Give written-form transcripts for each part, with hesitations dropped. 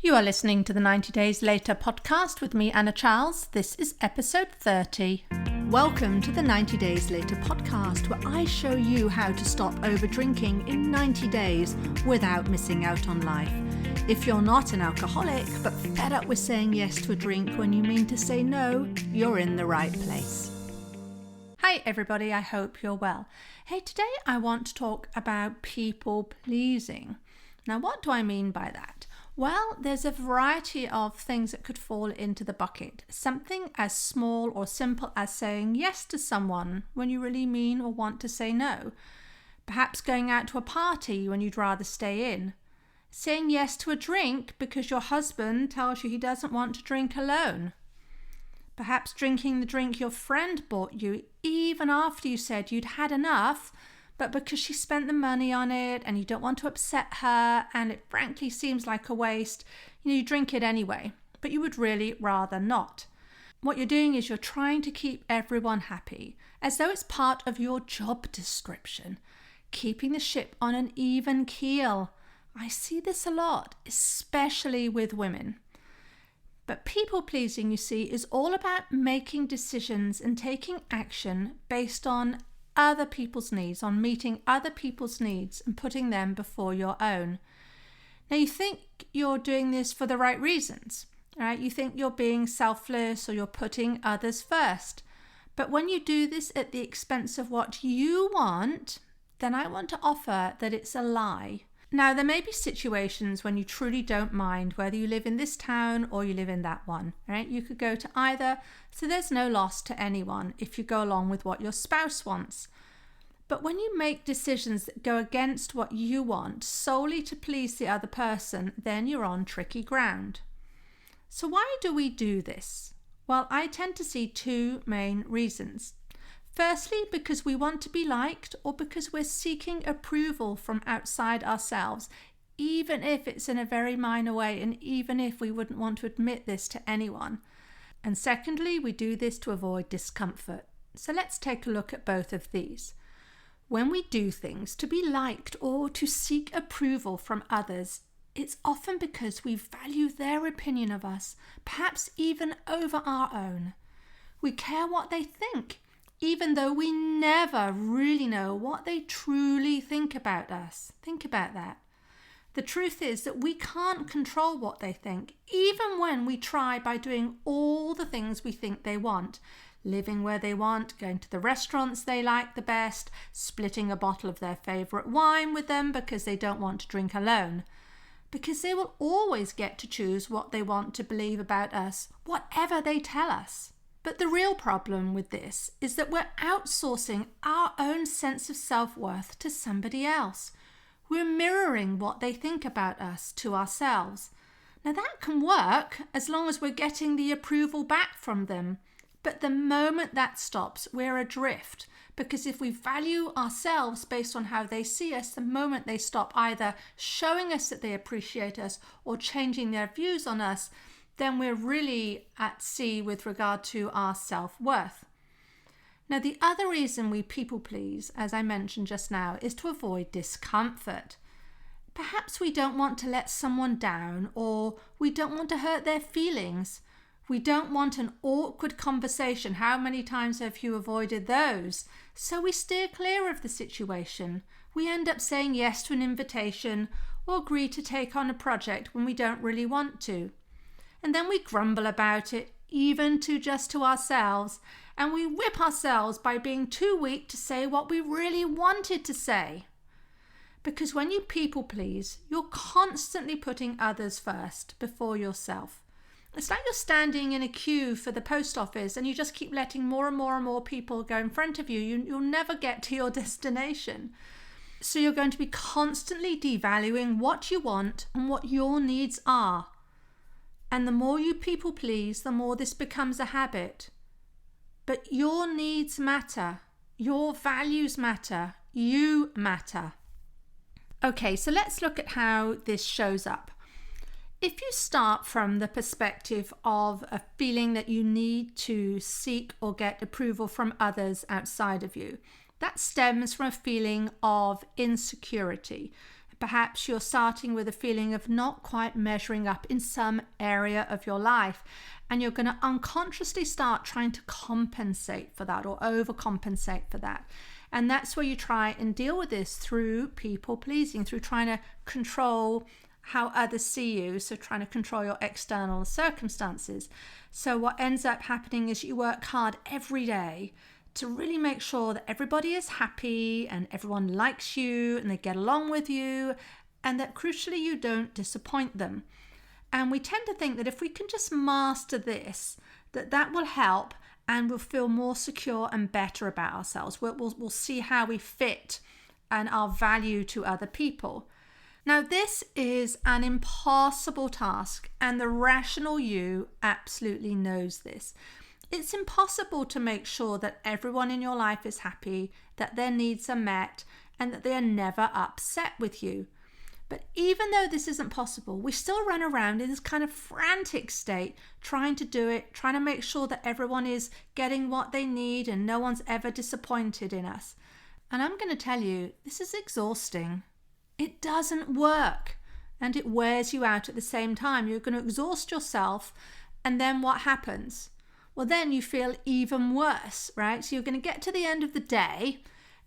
You are listening to the 90 Days Later podcast with me, Anna Charles. This is episode 30. Welcome to the 90 Days Later podcast, where I show you how to stop over drinking in 90 days without missing out on life. If you're not an alcoholic, but fed up with saying yes to a drink when you mean to say no, you're in the right place. Hi everybody, I hope you're well. Hey, today I want to talk about people pleasing. Now, what do I mean by that? Well, there's a variety of things that could fall into the bucket. Something as small or simple as saying yes to someone when you really mean or want to say no. Perhaps going out to a party when you'd rather stay in. Saying yes to a drink because your husband tells you he doesn't want to drink alone. Perhaps drinking the drink your friend bought you even after you said you'd had enough, but because she spent the money on it and you don't want to upset her and it frankly seems like a waste, you drink it anyway, but you would really rather not. What you're doing is you're trying to keep everyone happy, as though it's part of your job description, keeping the ship on an even keel. I see this a lot, especially with women. But people pleasing, you see, is all about making decisions and taking action based on other people's needs, on meeting other people's needs and putting them before your own. Now, you think you're doing this for the right reasons, right? You think you're being selfless or you're putting others first. But when you do this at the expense of what you want, then I want to offer that it's a lie. Now, there may be situations when you truly don't mind whether you live in this town or you live in that one, right? You could go to either, so there's no loss to anyone if you go along with what your spouse wants. But when you make decisions that go against what you want solely to please the other person, then you're on tricky ground. So why do we do this? Well, I tend to see two main reasons. Firstly, because we want to be liked, or because we're seeking approval from outside ourselves, even if it's in a very minor way and even if we wouldn't want to admit this to anyone. And secondly, we do this to avoid discomfort. So let's take a look at both of these. When we do things to be liked or to seek approval from others, it's often because we value their opinion of us, perhaps even over our own. We care what they think, even though we never really know what they truly think about us. Think about that. The truth is that we can't control what they think, even when we try by doing all the things we think they want. Living where they want, going to the restaurants they like the best, splitting a bottle of their favourite wine with them because they don't want to drink alone. Because they will always get to choose what they want to believe about us, whatever they tell us. But the real problem with this is that we're outsourcing our own sense of self-worth to somebody else. We're mirroring what they think about us to ourselves. Now that can work as long as we're getting the approval back from them. But the moment that stops, we're adrift. Because if we value ourselves based on how they see us, the moment they stop either showing us that they appreciate us or changing their views on us, then we're really at sea with regard to our self-worth. Now, the other reason we people please, as I mentioned just now, is to avoid discomfort. Perhaps we don't want to let someone down, or we don't want to hurt their feelings. We don't want an awkward conversation. How many times have you avoided those? So we steer clear of the situation. We end up saying yes to an invitation or agree to take on a project when we don't really want to. And then we grumble about it, even just to ourselves, and we whip ourselves by being too weak to say what we really wanted to say. Because when you people please, you're constantly putting others first before yourself. It's like you're standing in a queue for the post office and you just keep letting more and more and more people go in front of you. You'll never get to your destination. So you're going to be constantly devaluing what you want and what your needs are. And the more you people please, the more this becomes a habit. But your needs matter. Your values matter. You matter. Okay, so let's look at how this shows up. If you start from the perspective of a feeling that you need to seek or get approval from others outside of you, that stems from a feeling of insecurity. Perhaps you're starting with a feeling of not quite measuring up in some area of your life, and you're going to unconsciously start trying to compensate for that or overcompensate for that. And that's where you try and deal with this through people pleasing, through trying to control how others see you, so trying to control your external circumstances. So what ends up happening is you work hard every day to really make sure that everybody is happy and everyone likes you and they get along with you, and that crucially you don't disappoint them. And we tend to think that if we can just master this, that will help, and we'll feel more secure and better about ourselves. We'll see how we fit and our value to other people. Now, this is an impossible task, and the rational you absolutely knows this. It's impossible to make sure that everyone in your life is happy, that their needs are met, and that they are never upset with you. But even though this isn't possible, we still run around in this kind of frantic state, trying to do it, trying to make sure that everyone is getting what they need and no one's ever disappointed in us. And I'm going to tell you, this is exhausting. It doesn't work, and it wears you out at the same time. You're going to exhaust yourself, and then what happens? Well, then you feel even worse, right? So you're going to get to the end of the day,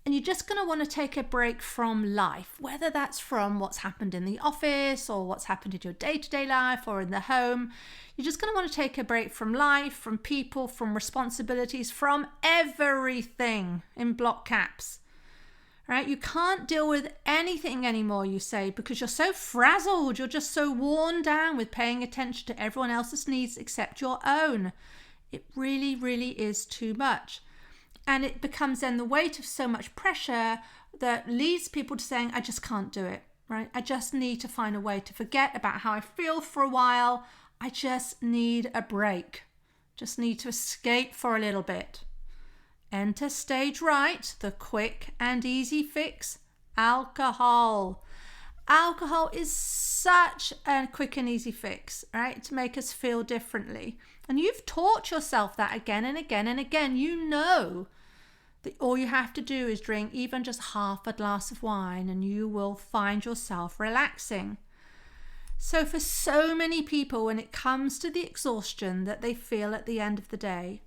and you're just going to want to take a break from life, whether that's from what's happened in the office or what's happened in your day-to-day life or in the home. You're just going to want to take a break from life, from people, from responsibilities, from everything in block caps. Right? You can't deal with anything anymore, you say, because you're so frazzled. You're just so worn down with paying attention to everyone else's needs except your own. It really, really is too much. And it becomes then the weight of so much pressure that leads people to saying, I just can't do it, right? I just need to find a way to forget about how I feel for a while. I just need a break. Just need to escape for a little bit. Enter stage right, the quick and easy fix, alcohol. Alcohol is such a quick and easy fix, right? To make us feel differently. And you've taught yourself that again and again and again. You know that all you have to do is drink even just half a glass of wine and you will find yourself relaxing. So for so many people, when it comes to the exhaustion that they feel at the end of the day,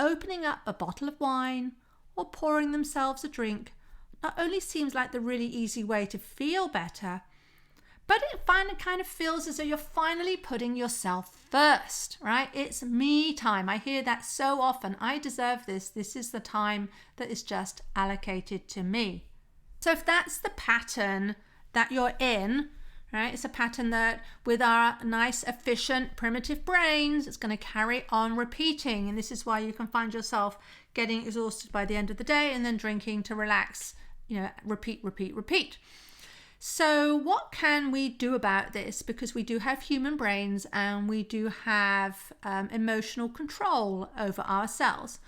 opening up a bottle of wine or pouring themselves a drink not only seems like the really easy way to feel better, but it finally kind of feels as though you're finally putting yourself first, right? It's me time. I hear that so often. I deserve this. This is the time that is just allocated to me. So if that's the pattern that you're in, right? It's a pattern that with our nice, efficient, primitive brains, it's going to carry on repeating. And this is why you can find yourself getting exhausted by the end of the day and then drinking to relax, repeat. So what can we do about this? Because we do have human brains and we do have emotional control over ourselves.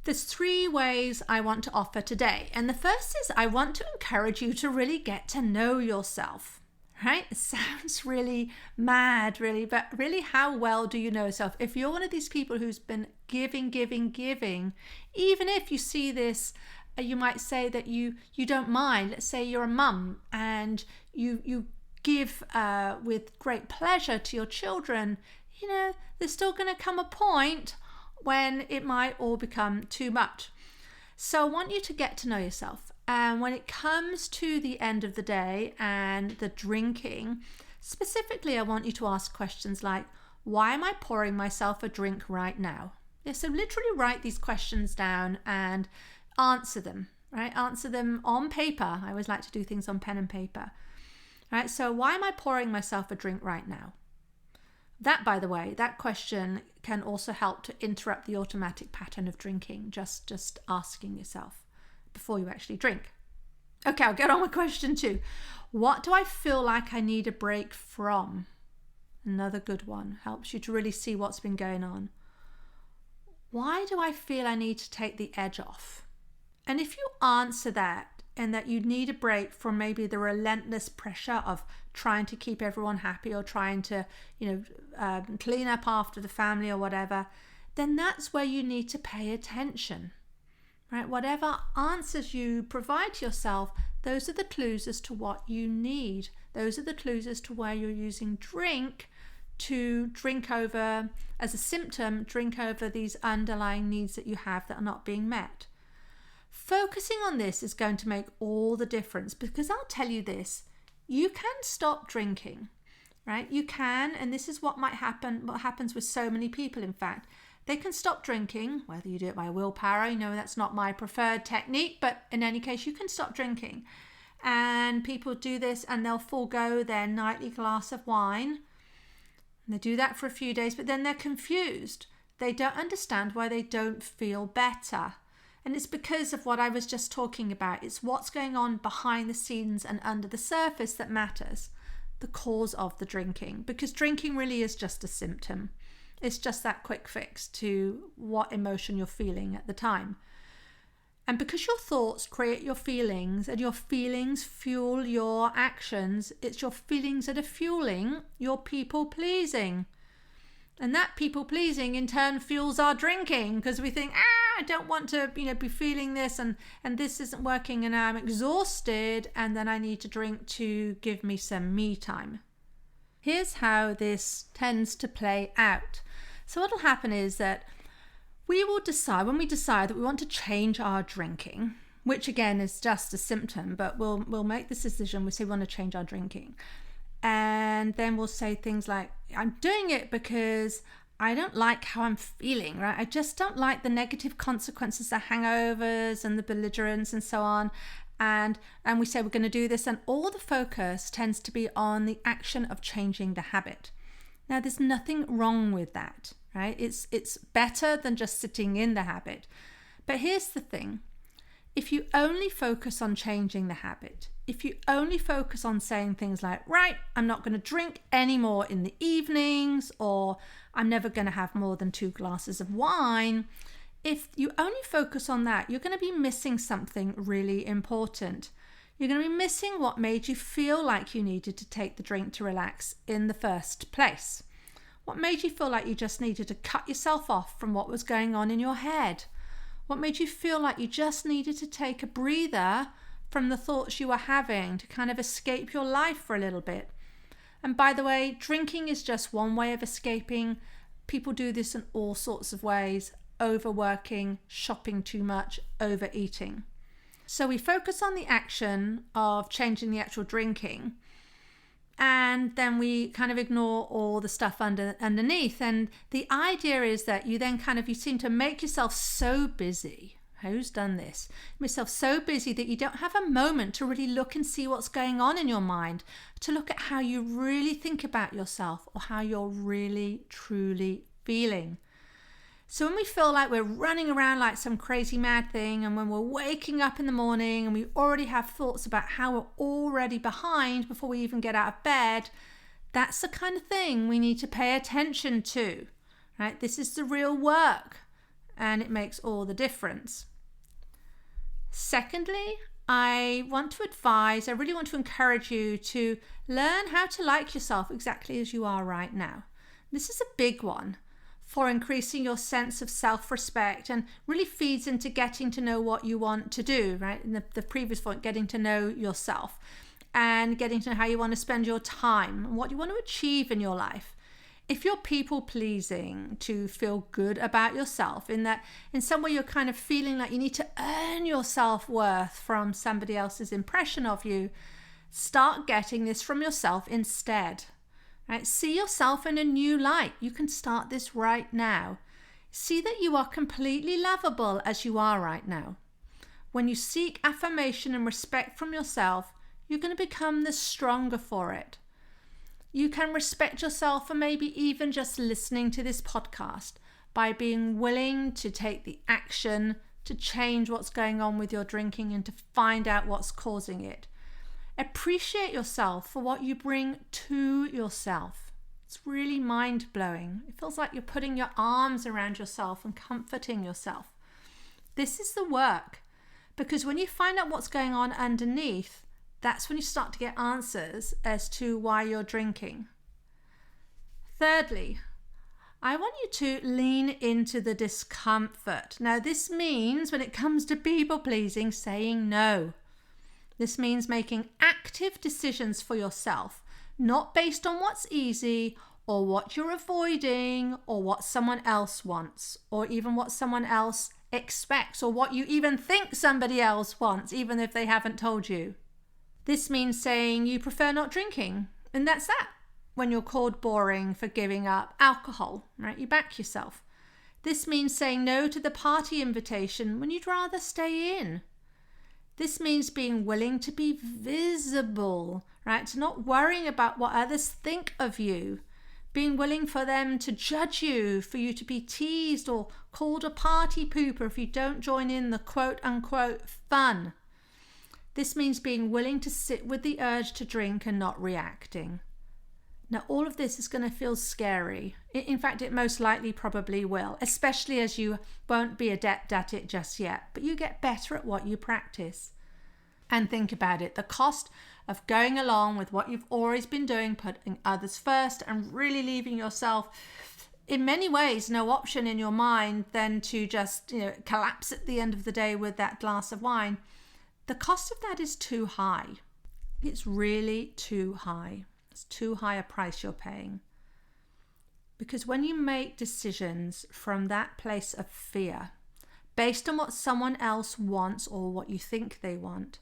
There's 3 ways I want to offer today. And the first is I want to encourage you to really get to know yourself. Right? It sounds really mad, really, but really, how well do you know yourself? If you're one of these people who's been giving, even if you see this, you might say that you don't mind. Let's say you're a mum and you give with great pleasure to your children. There's still going to come a point when it might all become too much. So I want you to get to know yourself. And when it comes to the end of the day and the drinking, specifically, I want you to ask questions like, why am I pouring myself a drink right now? Yeah, so literally write these questions down and answer them, right? Answer them on paper. I always like to do things on pen and paper, right? So why am I pouring myself a drink right now? That, by the way, that question can also help to interrupt the automatic pattern of drinking, just asking yourself before you actually drink. Okay, I'll get on with question 2. What do I feel like I need a break from? Another good one. Helps you to really see what's been going on. Why do I feel I need to take the edge off? And if you answer that and that you need a break from maybe the relentless pressure of trying to keep everyone happy or trying to, clean up after the family or whatever, then that's where you need to pay attention. right? Whatever answers you provide to yourself, those are the clues as to what you need. Those are the clues as to where you're using drink to drink over, as a symptom, drink over these underlying needs that you have that are not being met. Focusing on this is going to make all the difference, because I'll tell you this, you can stop drinking, right? You can, and this is what might happen, what happens with so many people, in fact. They can stop drinking, whether you do it by willpower. You know, that's not my preferred technique, but in any case, you can stop drinking. And people do this and they'll forego their nightly glass of wine. And they do that for a few days, but then they're confused. They don't understand why they don't feel better. And it's because of what I was just talking about. It's what's going on behind the scenes and under the surface that matters, the cause of the drinking. Because drinking really is just a symptom. It's just that quick fix to what emotion you're feeling at the time. And because your thoughts create your feelings and your feelings fuel your actions, it's your feelings that are fueling your people pleasing. And that people pleasing in turn fuels our drinking, because we think, I don't want to, be feeling this and this isn't working and I'm exhausted and then I need to drink to give me some me time. Here's how this tends to play out. So what will happen is that we will decide, when we decide that we want to change our drinking, which again is just a symptom, but we'll make this decision. We say we want to change our drinking. And then we'll say things like, I'm doing it because I don't like how I'm feeling, right? I just don't like the negative consequences, the hangovers and the belligerence and so on. And we say we're going to do this, and all the focus tends to be on the action of changing the habit. Now, there's nothing wrong with that, right? It's better than just sitting in the habit. But here's the thing. If you only focus on changing the habit, if you only focus on saying things like, right, I'm not going to drink anymore in the evenings, or I'm never going to have more than 2 glasses of wine, if you only focus on that, you're going to be missing something really important. You're going to be missing what made you feel like you needed to take the drink to relax in the first place. What made you feel like you just needed to cut yourself off from what was going on in your head? What made you feel like you just needed to take a breather from the thoughts you were having to kind of escape your life for a little bit? And by the way, drinking is just one way of escaping. People do this in all sorts of ways: overworking, shopping too much, overeating. So we focus on the action of changing the actual drinking, and then we kind of ignore all the stuff underneath. And the idea is that you then you seem to make yourself so busy. Who's done this? Make yourself so busy that you don't have a moment to really look and see what's going on in your mind, to look at how you really think about yourself or how you're really, truly feeling. So when we feel like we're running around like some crazy mad thing, and when we're waking up in the morning and we already have thoughts about how we're already behind before we even get out of bed, that's the kind of thing we need to pay attention to, right? This is the real work, and it makes all the difference. Secondly, I really want to encourage you to learn how to like yourself exactly as you are right now. This is a big one for increasing your sense of self-respect, and really feeds into getting to know what you want to do, right? In the previous point, getting to know yourself and getting to know how you want to spend your time and what you want to achieve in your life. If you're people pleasing to feel good about yourself, in that in some way you're kind of feeling like you need to earn your self-worth from somebody else's impression of you, start getting this from yourself instead. Right? See yourself in a new light. You can start this right now. See that you are completely lovable as you are right now. When you seek affirmation and respect from yourself, you're going to become the stronger for it. You can respect yourself for maybe even just listening to this podcast by being willing to take the action to change what's going on with your drinking and to find out what's causing it. Appreciate yourself for what you bring to yourself. It's really mind-blowing. It feels like you're putting your arms around yourself and comforting yourself. This is the work, because when you find out what's going on underneath, that's when you start to get answers as to why you're drinking. Thirdly, I want you to lean into the discomfort. Now, this means when it comes to people pleasing, saying no. This means making active decisions for yourself, not based on what's easy or what you're avoiding or what someone else wants or even what someone else expects or what you even think somebody else wants, even if they haven't told you. This means saying you prefer not drinking, and that's that. When you're called boring for giving up alcohol, right? You back yourself. This means saying no to the party invitation when you'd rather stay in. This means being willing to be visible, right? To not worrying about what others think of you. Being willing for them to judge you, for you to be teased or called a party pooper if you don't join in the quote unquote fun. This means being willing to sit with the urge to drink and not reacting. Now, all of this is going to feel scary. In fact, it most likely probably will, especially as you won't be adept at it just yet, but you get better at what you practice. And think about it, the cost of going along with what you've always been doing, putting others first and really leaving yourself, in many ways, no option in your mind than to just, collapse at the end of the day with that glass of wine. The cost of that is too high. It's really too high. It's too high a price you're paying. Because when you make decisions from that place of fear, based on what someone else wants or what you think they want,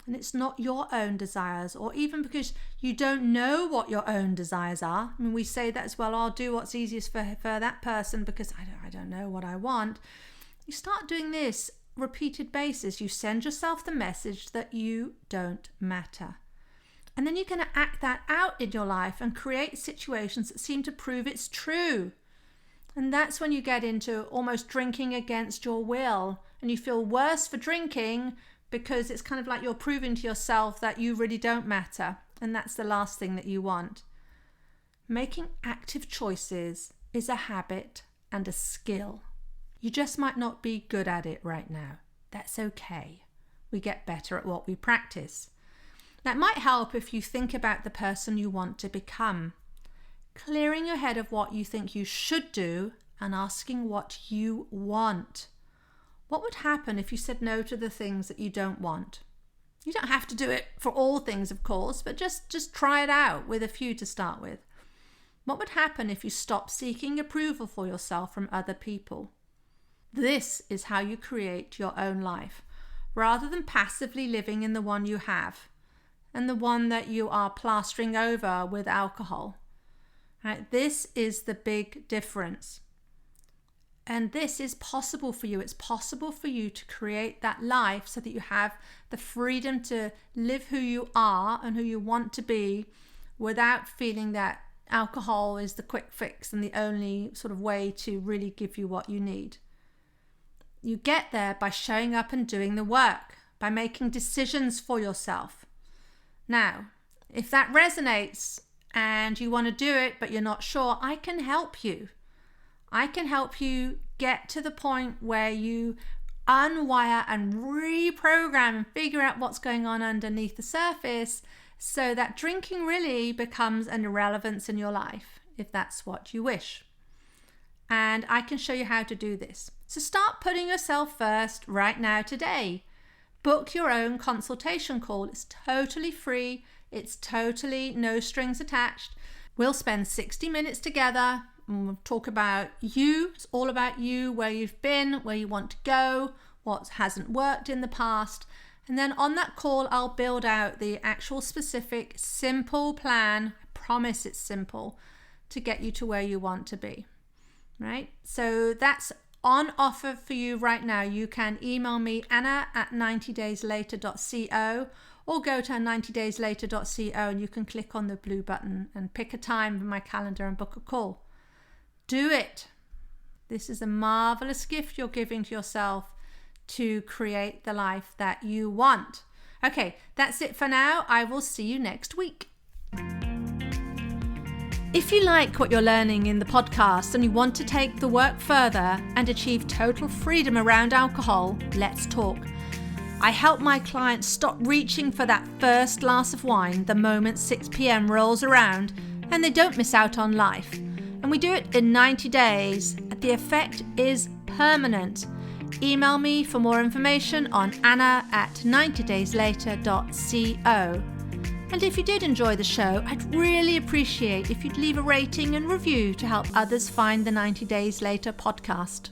and it's not your own desires, or even because you don't know what your own desires are. I mean, we say that as well, I'll do what's easiest for that person because I don't know what I want. You start doing this repeated basis, you send yourself the message that you don't matter. And then you're going to act that out in your life and create situations that seem to prove it's true. And that's when you get into almost drinking against your will. And you feel worse for drinking because it's kind of like you're proving to yourself that you really don't matter. And that's the last thing that you want. Making active choices is a habit and a skill. You just might not be good at it right now. That's okay. We get better at what we practice. That might help if you think about the person you want to become. Clearing your head of what you think you should do and asking what you want. What would happen if you said no to the things that you don't want? You don't have to do it for all things, of course, but just try it out with a few to start with. What would happen if you stopped seeking approval for yourself from other people? This is how you create your own life, rather than passively living in the one you have and the one that you are plastering over with alcohol. Right? This is the big difference. And this is possible for you. It's possible for you to create that life so that you have the freedom to live who you are and who you want to be without feeling that alcohol is the quick fix and the only sort of way to really give you what you need. You get there by showing up and doing the work, by making decisions for yourself. Now, if that resonates and you want to do it but you're not sure, I can help you. I can help you get to the point where you unwire and reprogram and figure out what's going on underneath the surface so that drinking really becomes an irrelevance in your life, if that's what you wish. And I can show you how to do this. So start putting yourself first right now today. Book your own consultation call. It's totally free. It's totally no strings attached. We'll spend 60 minutes together and we'll talk about you. It's all about you, where you've been, where you want to go, what hasn't worked in the past. And then on that call, I'll build out the actual specific simple plan. I promise it's simple to get you to where you want to be. Right? So that's on offer for you right now. You can email me anna@90dayslater.co or go to 90dayslater.co and you can click on the blue button and pick a time in my calendar and book a call. Do it. This is a marvelous gift you're giving to yourself to create the life that you want. Okay, that's it for now. I will see you next week. If you like what you're learning in the podcast and you want to take the work further and achieve total freedom around alcohol, let's talk. I help my clients stop reaching for that first glass of wine the moment 6 p.m. rolls around and they don't miss out on life. And we do it in 90 days. The effect is permanent. Email me for more information on anna@90dayslater.co. And if you did enjoy the show, I'd really appreciate if you'd leave a rating and review to help others find the 90 Days Later podcast.